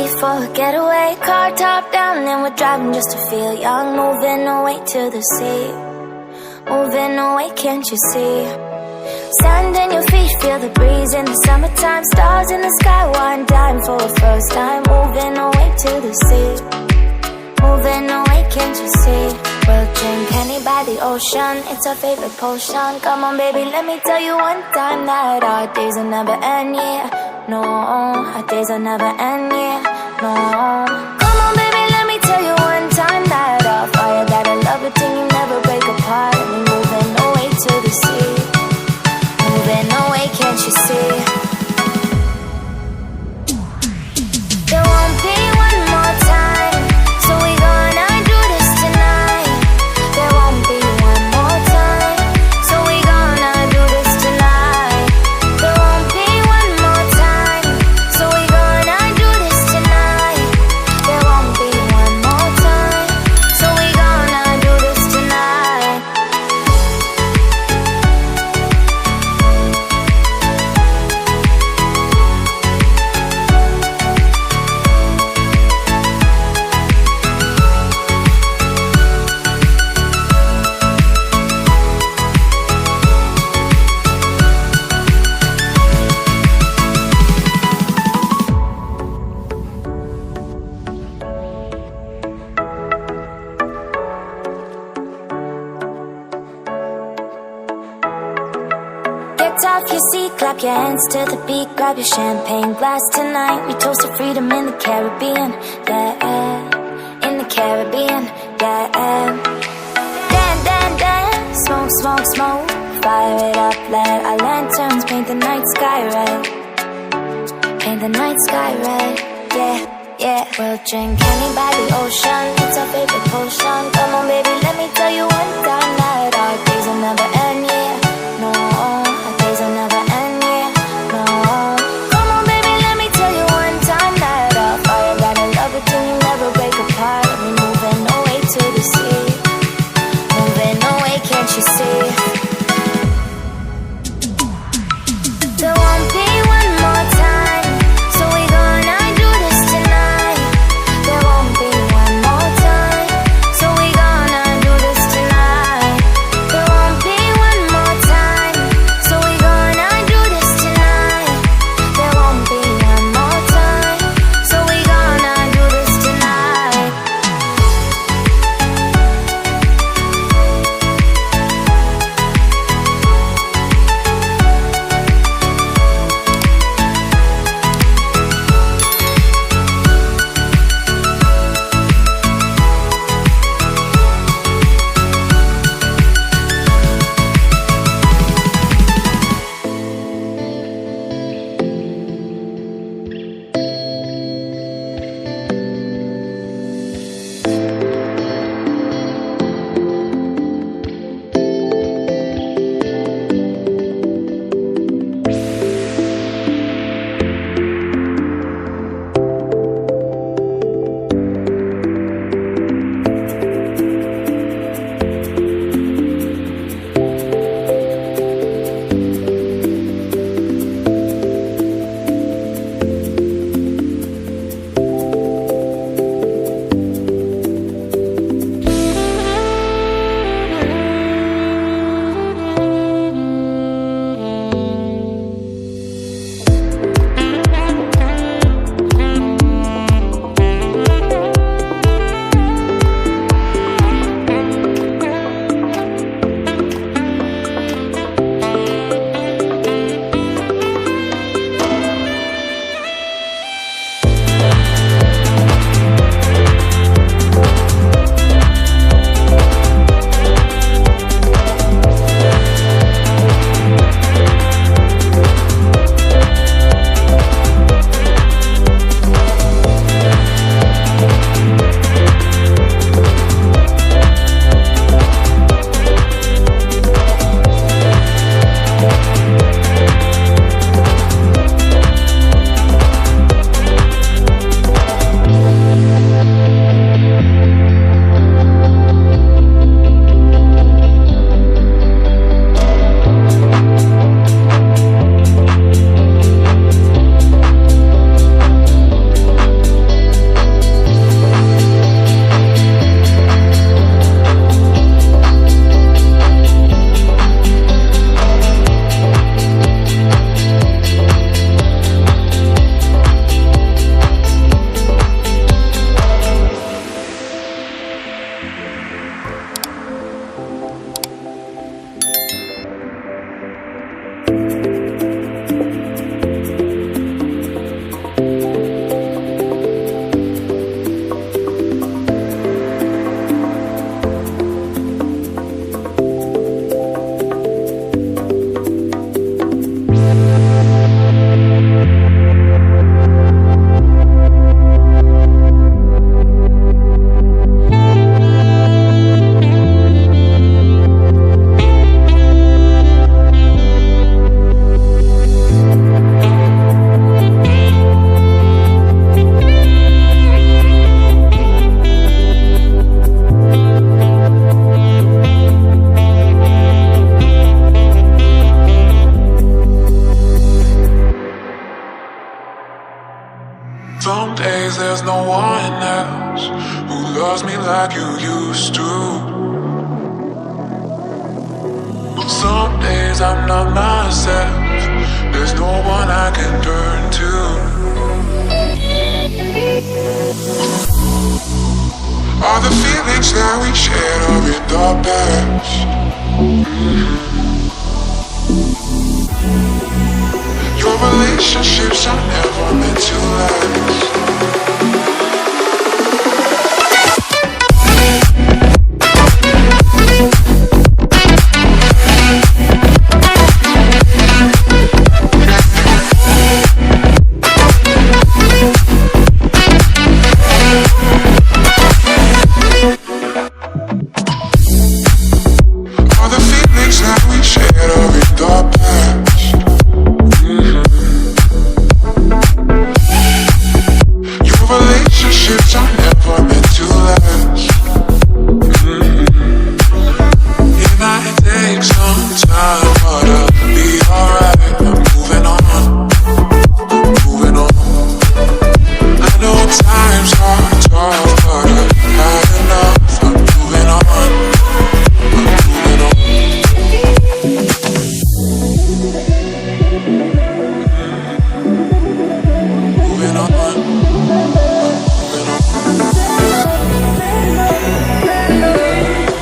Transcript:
leave for a getaway. Car top down and we're driving just to feel young. Moving away to the sea, moving away, can't you see? Sand in your feet, feel the breeze in the summertime. Stars in the sky, one dime for a first time. Moving away to the sea, moving away, can't you see? We'll drink honey by the ocean, it's our favorite potion. Come on baby, let me tell you one time that our days will never end, yeah. No, our days will never end, yeah. No. Come on baby, let me tell you one time that our fire got a love it till you never break apart. And we're moving away to the sea, moving away, can't you see? There won't be one more time, so we gonna do this tonight. There won't be one more time, so we gonna do this tonight. There won't be one more time, so we gonna do this tonight. There won't be one more time, so we gonna do this tonight. Get off your seat, clap your hands to the beat. Grab your champagne glass tonight. We toast to freedom in the Caribbean, yeah. In the Caribbean, yeah. Dan, dan, dan, smoke, smoke, smoke. Fire it up, let our lanterns paint the night sky red. Paint the night sky red, yeah, yeah. We'll drink honey by the ocean, it's our favorite potion. Come on baby, let me tell you one time that our days will never end, yeah. No, our days will never end, yeah. No. Come on baby, let me tell you one time that our fire got a love it till you never break apart. And we're moving away to the sea, moving away, can't you see? There won't be one more time, so we gonna do this tonight. There won't be one more time, so we gonna do like you used to. Some days I'm not myself. There's no one I can turn to. All the feelings that we shared are in the past. Your relationships are never meant to last.